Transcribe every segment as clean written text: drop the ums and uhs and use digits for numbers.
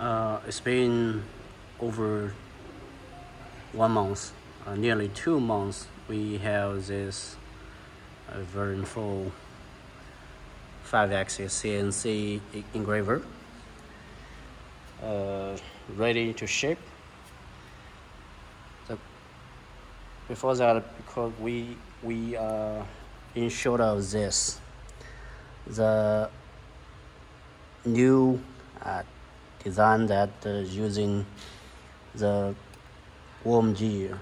It's been over 1 month, nearly 2 months. We have this Variance 4 5-axis CNC engraver ready to ship. So before that, because we are in short of this, the new design that using the worm gear,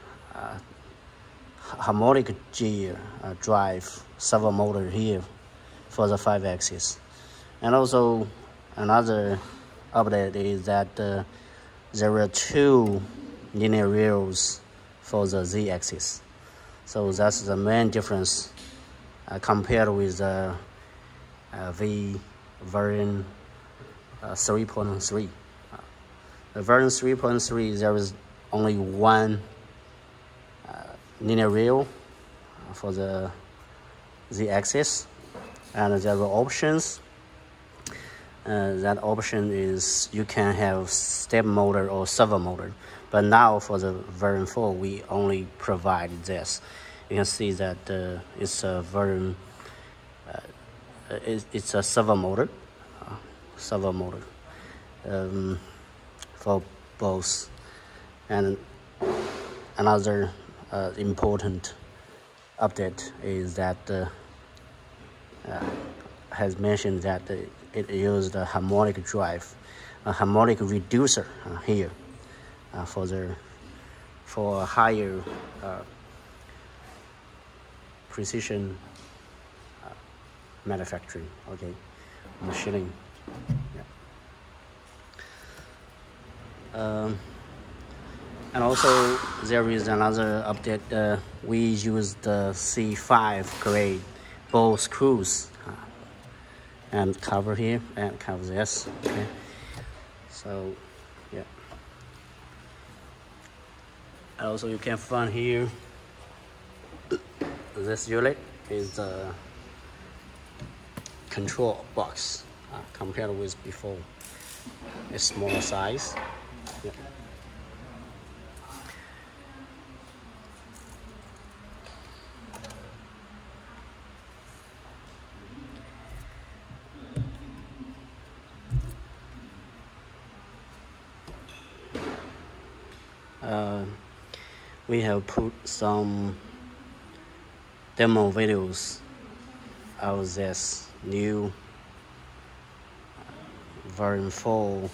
harmonic gear drive servo motor here for the 5-axis. And also another update is that there are 2 linear rails for the Z-axis. So that's the main difference compared with the Variance 3.3. The Variance 3.3, there is only 1 linear rail for the Z-axis, and there are options. That option is you can have step motor or servo motor, but now for the Variance 4 we only provide this. You can see that it's a Variance, it's a servo motor, for both. And another important update is that has mentioned that it used a harmonic drive, a harmonic reducer here for higher precision manufacturing, machining. Yeah. And also there is another update. We use the C5 grade ball screws and cover here and cover this. Okay, so yeah. And also you can find here this unit is the control box compared with before. It's smaller size. Yeah. We have put some demo videos of this new Variance 4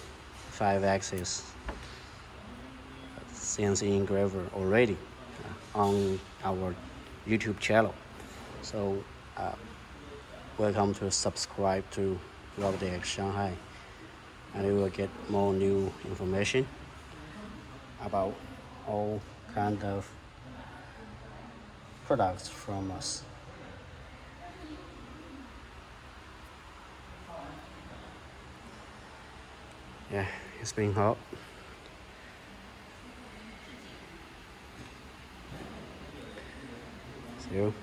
5-axis CNC engraver already on our YouTube channel. So welcome to subscribe to RobotDigg Shanghai, and you will get more new information about all kind of products from us. Yeah, it's been hot. See you.